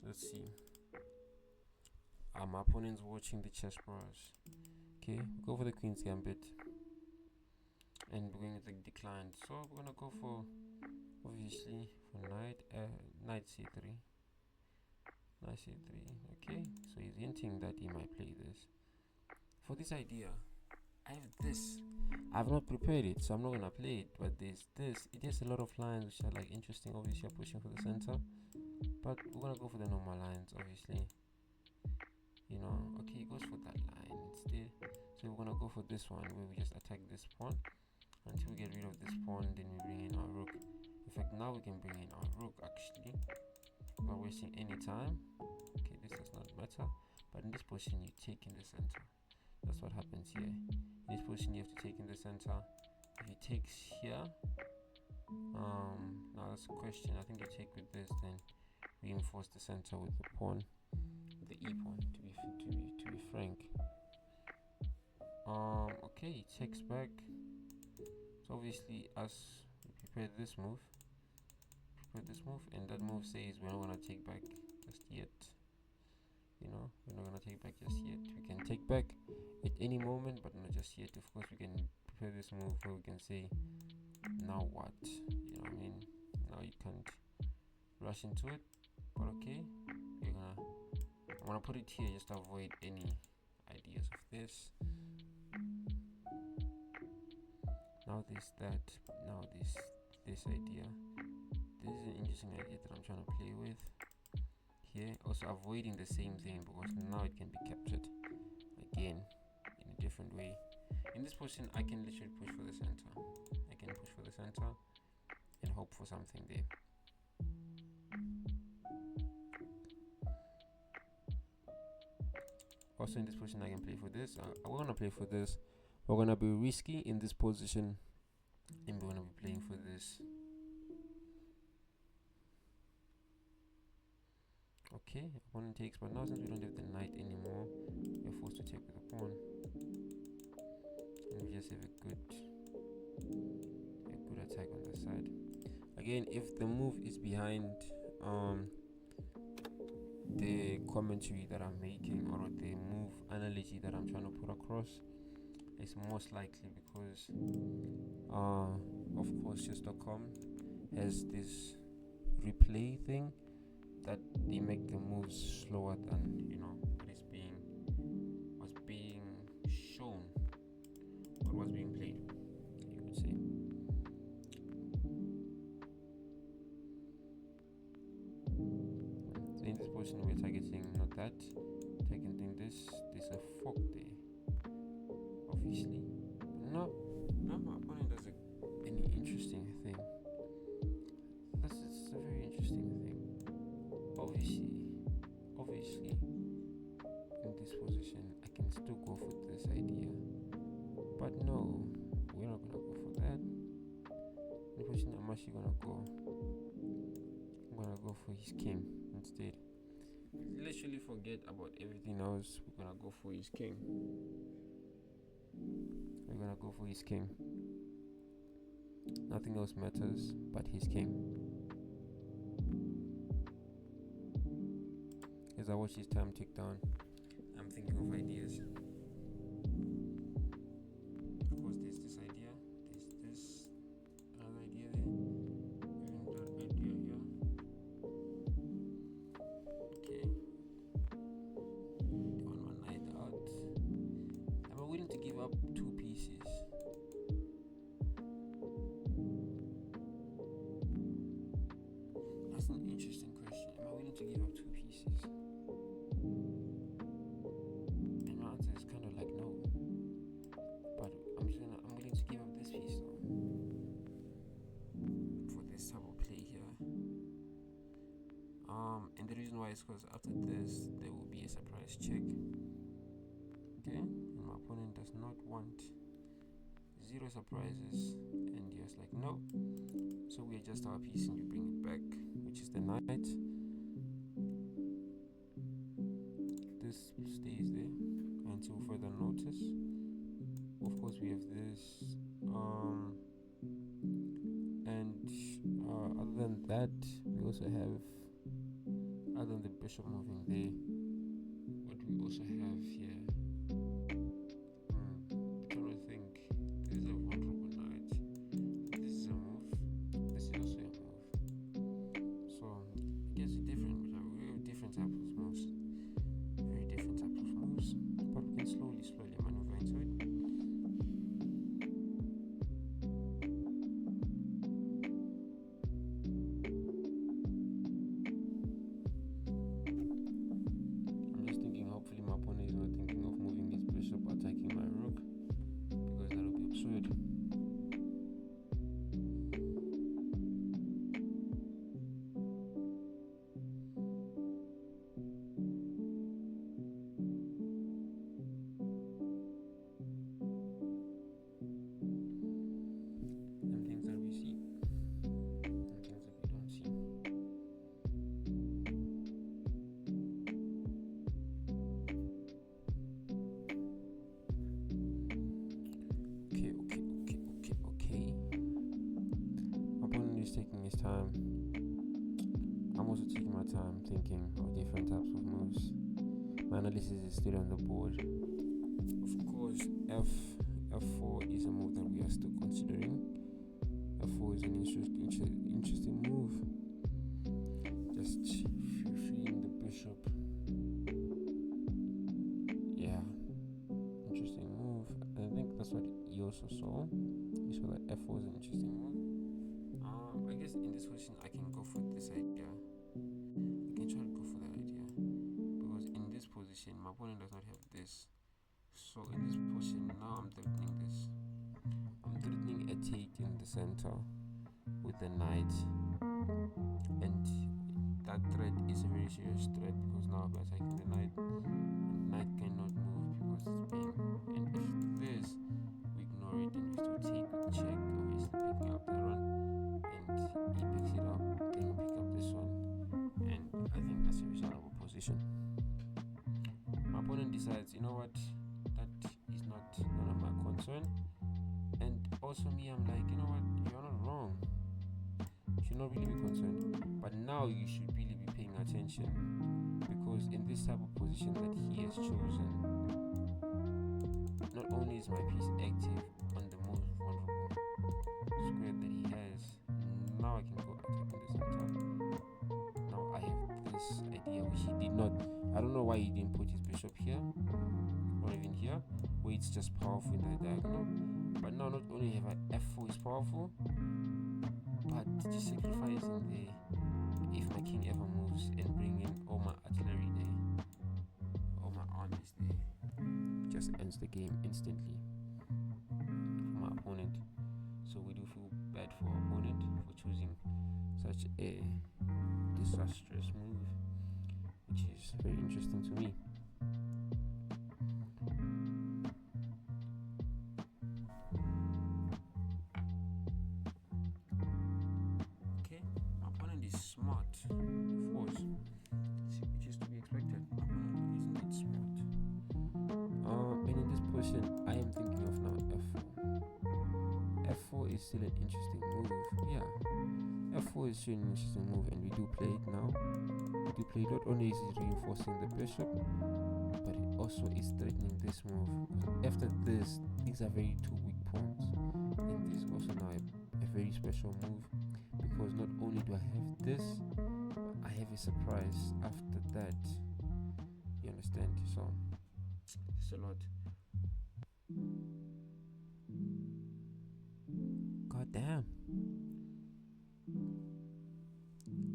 Let's see. My opponent's watching the chess bros. Okay, go for the queen's gambit, and we're going to decline. So we're gonna go for, obviously, for knight c3. Knight c3. Okay, so he's hinting that he might play this. For this idea, I have this. I've not prepared it, so I'm not gonna play it. But there's this. It has a lot of lines which are like interesting. Obviously, I'm pushing for the center, but we're gonna go for the normal lines. Obviously, okay, he goes for that line instead. So we're gonna go for this one where we just attack this pawn until we get rid of this pawn. Then we bring in our rook. In fact, now we can bring in our rook actually. Not wasting any time. Okay, this does not matter. But in this position, you take in the center. That's what happens here. In this position, you have to take in the center. If he takes here, now that's a question. I think you take with this, then reinforce the center with the pawn, the e pawn. To be frank. Okay, he takes back. So obviously, as we prepare this move, and that move says we're not gonna take back just yet. We're not gonna take back just yet. We can take back at any moment, but not just yet. Of course, we can prepare this move where we can say, now what? You know what I mean? Now you can't rush into it, but okay, I'm gonna put it here just to avoid any ideas of this. Now now this idea. This is an interesting idea that I'm trying to play with here. Also avoiding the same thing because now it can be captured again in a different way. In this position, I can literally push for the center. And hope for something there. Also in this position, I can play for this. We're gonna play for this. We're gonna be risky in this position, and we're gonna be playing for this. Okay, opponent takes, but now since we don't have the knight anymore, we're forced to take with the pawn, and we just have a good attack on the side. Again, if the move is behind the commentary that I'm making or the move analogy that I'm trying to put across, it's most likely because of course chess.com has this replay thing that they make the moves slower than what's being shown or what's being played, you could say. So in this position we're targeting not that, targeting this. There's a fork there, obviously. No, my opponent does any interesting thing. It's a very interesting thing. Obviously, in this position, I can still go for this idea, but no, we're not gonna go for that. In the position, I'm actually gonna go for his king instead. Literally forget about everything else. We're gonna go for his king. Nothing else matters but his king. As I watch his time tick down, I'm thinking of ideas. Of course, there's this idea, there's another idea there, even that idea here. Okay. On my night out. Am I willing to give up 2 pieces? That's an interesting question. Am I willing to give up 2 pieces? And my answer is kind of like no. But I'm willing to give up this piece though. For this type of play here. And the reason why is because after this there will be a surprise check. Okay? And my opponent does not want 0 surprises, and just like no. So we adjust our piece and we bring it back, which is the knight. This stays there until further notice. Of course, we have this, and other than that, we also have other than the bishop moving there, what we also have here, I'm trying to think. This is a vulnerable knight. This is a move. This is also a move. So I guess we have different types of moves. Very different types of moves. But we can slowly maneuver into it. I'm just thinking, hopefully my opponent is not thinking of moving his bishop attacking my rook, because that would be absurd. Taking his time. I'm also taking my time thinking of different types of moves. My analysis is still on the board. Of course, f4 is a move that we are still considering. f4 is an interesting move. Just freeing the bishop. Yeah, interesting move. I think that's what he also saw. He saw that f4 is an interesting move. I guess in this position I can go for this idea. I can try to go for that idea, because in this position my opponent does not have this. So in this position now I'm threatening this. I'm threatening a take in the center with the knight, and that threat is a very serious threat, because now we're attacking the knight. The knight cannot move because it's being, and if this we ignore it and we still take with check, obviously picking up the run. He picks it up, then we pick up this one, and I think that's a reasonable position. My opponent decides, you know what, that is not none of my concern, and also me, I'm like, you know what, you're not wrong. You should not really be concerned, but now you should really be paying attention, because in this type of position that he has chosen, not only is my piece active on the most vulnerable square that he has. Now I can go attacking the center. Now I have this idea which he did not. I don't know why he didn't put his bishop here or even here, where it's just powerful in the diagonal. But now not only have I f4 is powerful, but just sacrificing there, if my king ever moves, and bring in all my artillery there, all my armies there, just ends the game instantly for my opponent. So we do feel bad for our opponent for choosing such a disastrous move, which is very interesting to me. Okay, my opponent is smart, of course, which is to be expected. My opponent is indeed smart. And in this position, I am thinking of now f4. f4 is still an interesting move. Yeah, f4 is still an interesting move, and we do play it now. We do play it. Not only is it reinforcing the bishop, but it also is threatening this move. After this, these are very two weak pawns, and this is also now a very special move, because not only do I have this, I have a surprise after that. You understand? So it's a lot. God damn.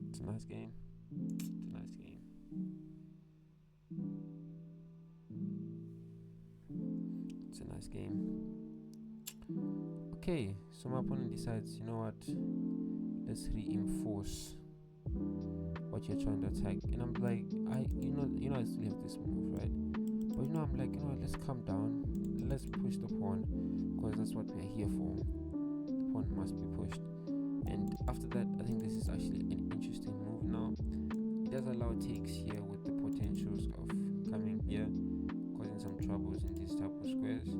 It's a nice game. It's a nice game. It's a nice game. Okay, so my opponent decides, you know what? Let's reinforce what you're trying to attack. And I'm like, I still have this move, right? But I'm like, let's calm down. Let's push the pawn, because that's what we're here for. The pawn must be pushed. And after that, I think this is actually an interesting move now. It does allow takes here with the potentials of coming here, causing some troubles in these type of squares.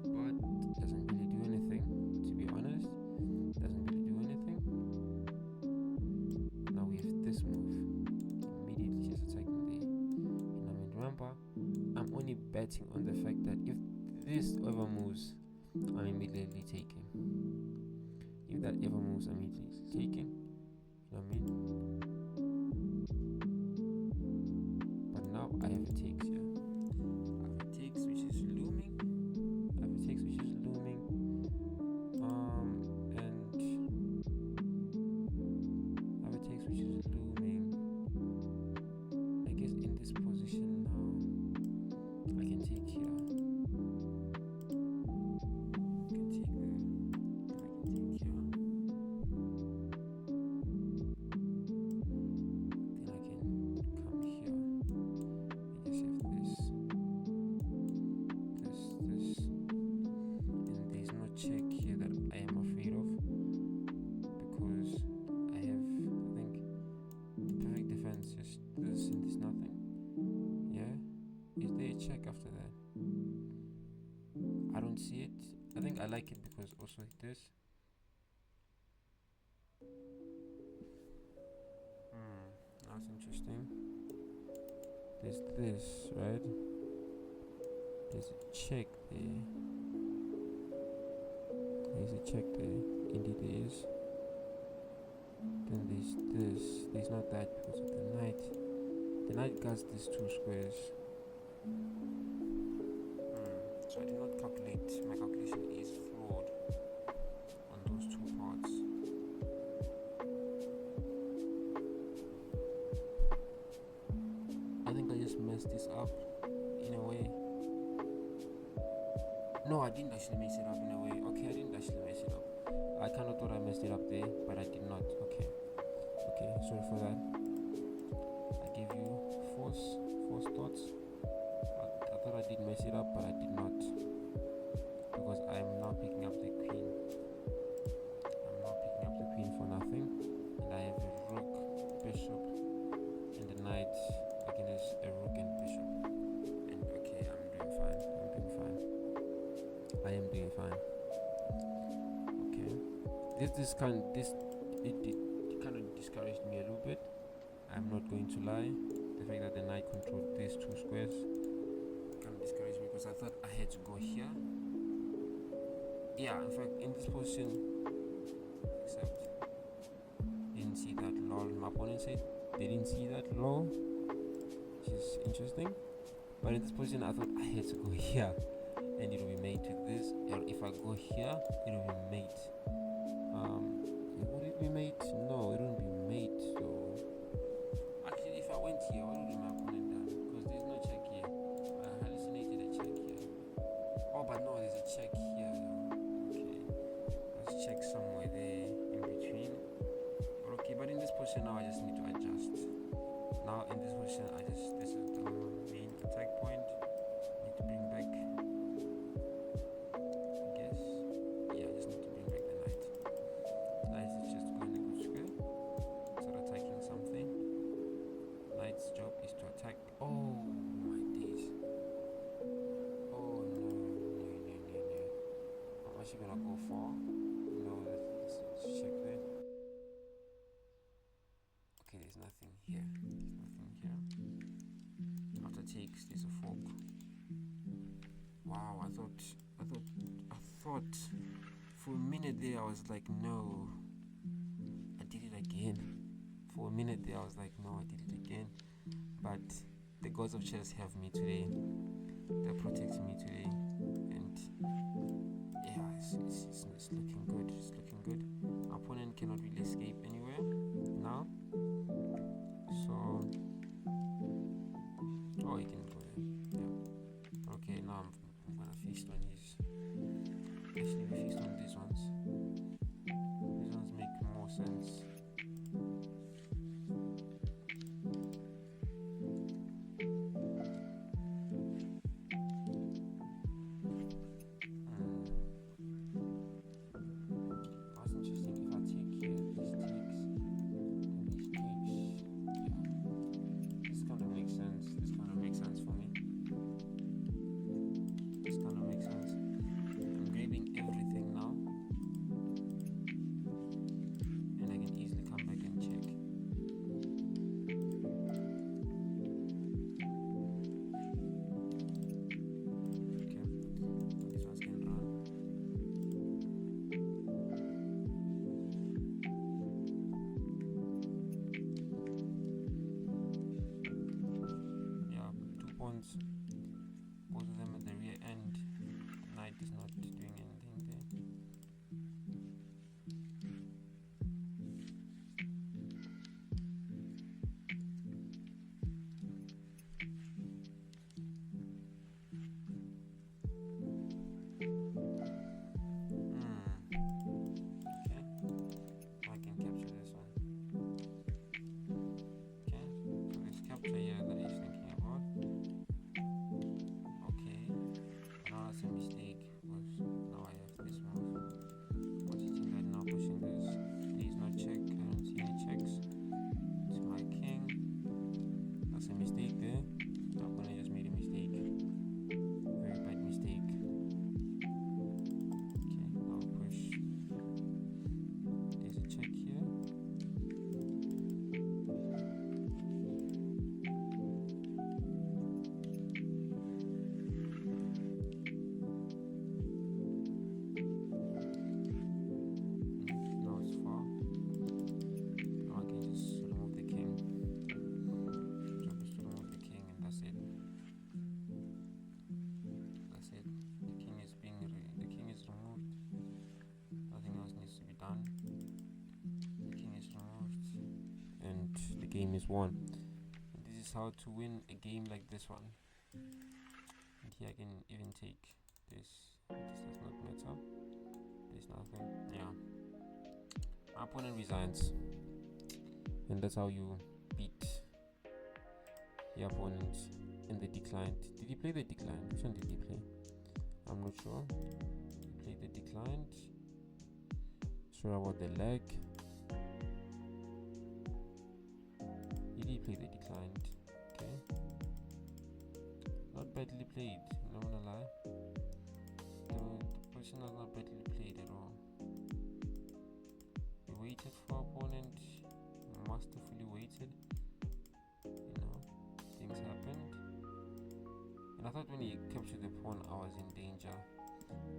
But it doesn't really do anything, to be honest. It doesn't really do anything. Now we have this move. betting on the fact that if this ever moves, I'm immediately taking. If that ever moves, I'm immediately taking. You know what I mean? But now I have a takes here. I have a takes which is looming. I have a takes which is looming. And I have a takes which is looming. I guess in this position now, I can take here. Check here that I am afraid of, because I have, I think, perfect defense, just this and this nothing. Yeah, is there a check after that? I don't see it. I think I like it because also this. That's interesting. There's this, right? There's a check there. There's a check there. Indeed there is. Then there's this. There's not that because of the knight. The knight guards these two squares. So I did not calculate. My calculation is flawed on those two parts. I think I just messed this up in a way. No, I didn't actually mess it up in a way. Okay, I didn't actually mess it up. I kind of thought I messed it up there, but I did not. Okay, sorry for that. I gave you false thoughts. I thought I did mess it up, but I did not, because I am now picking up the queen. I'm now picking up the queen for nothing, and I have a rook, bishop, and the knight against a rook and bishop. And okay, I'm doing fine. I am doing fine. Okay. This kind of discouraged me a little bit. I'm not going to lie. The fact that the knight controlled these two squares kind of discouraged me, because I thought I had to go here. Yeah, in fact, in this position, except didn't see that lol. My opponent said they didn't see that lol, which is interesting. But in this position, I thought I had to go here, and it will be mate with this. Or if I go here, it will be mate. Would it be mate? No, it wouldn't be mate. So actually, if I went here, what would my opponent done? Because there's no check here. I hallucinated a check here. Oh, but no, there's a check here. Okay, let's check somewhere there in between. Okay, but in this position now, I just need to adjust. Now in this position, this is the main attack point. Need to bring back. Gonna go for let's check there. Okay, there's nothing here. After takes, there's a fork. Wow, I thought for a minute there I was like, no, I did it again. For a minute there I was like, no, I did it again. But the gods of chess have me today. They're protecting me today, and yeah, it's looking good. It's looking good. My opponent cannot really escape anywhere now. So, oh, he can go there. Yeah. Okay, now I'm gonna feast on his. Actually, we feast on these ones. These ones make more sense. Everything game is won. And this is how to win a game like this one. And here I can even take this. This does not matter. There's nothing. Yeah. My opponent resigns. And that's how you beat your opponent in the declined. Did he play the declined? Which one did he play? I'm not sure. He played the declined. Sure about the leg. Did he play the declined? Okay. Not badly played, not gonna lie. The position was not badly played at all. He waited for opponent, masterfully waited. You know, things happened. And I thought when he captured the pawn, I was in danger,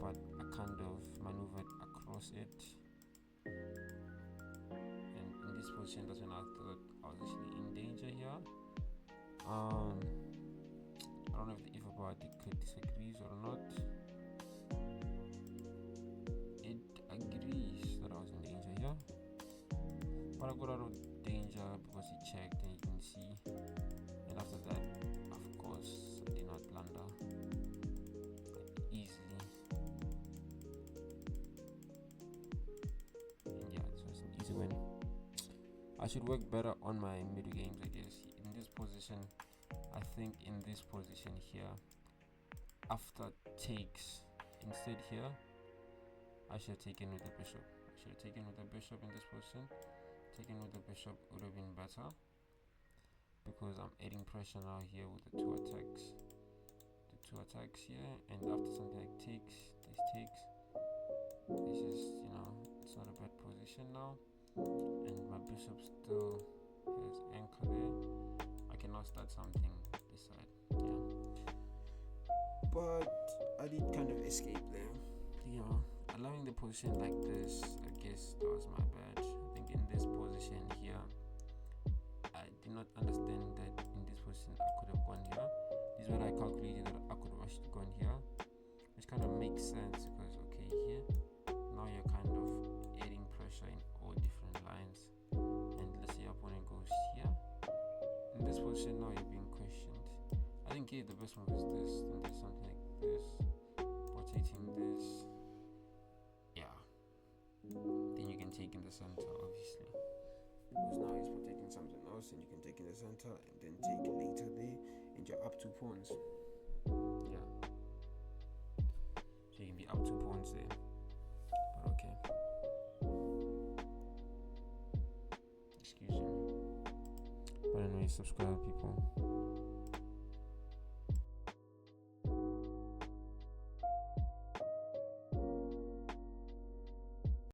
but I kind of maneuvered across it. And in this position, that's when I thought I was actually in danger here. I don't know if the Everybody disagrees or not. It agrees that I was in danger here, but I got out of danger because he checked, and you can see. And after that, of course, I did not blunder easily. And yeah, it was an easy win. I should work better on my middle games, I guess. In this position, I think in this position here, after takes, instead here, I should have taken with the bishop. I should have taken with the bishop in this position. Taking with the bishop would have been better, because I'm adding pressure now here with the two attacks. The two attacks here, and after something like takes, this takes. This is, you know, it's not a bad position now. And my bishop still has anchor there. I cannot start something this side. Yeah. But I did kind of escape there. You know, allowing the position like this, I guess that was my bad. I think in this position here, I did not understand that in this position I could have gone here. This is what I calculated that I could have actually gone here, which kind of makes sense because okay, here now you're kind of adding pressure in all different lines, and let's say your opponent goes here. In this position now you're being questioned. I think here the best move is this, then there's something like this, rotating this, yeah, then you can take in the center obviously, because now he's protecting something else, and you can take in the center and then take later there, and you're up 2 pawns. Yeah, so you can be up 2 pawns there, but okay, excuse me. But anyway, subscribe people.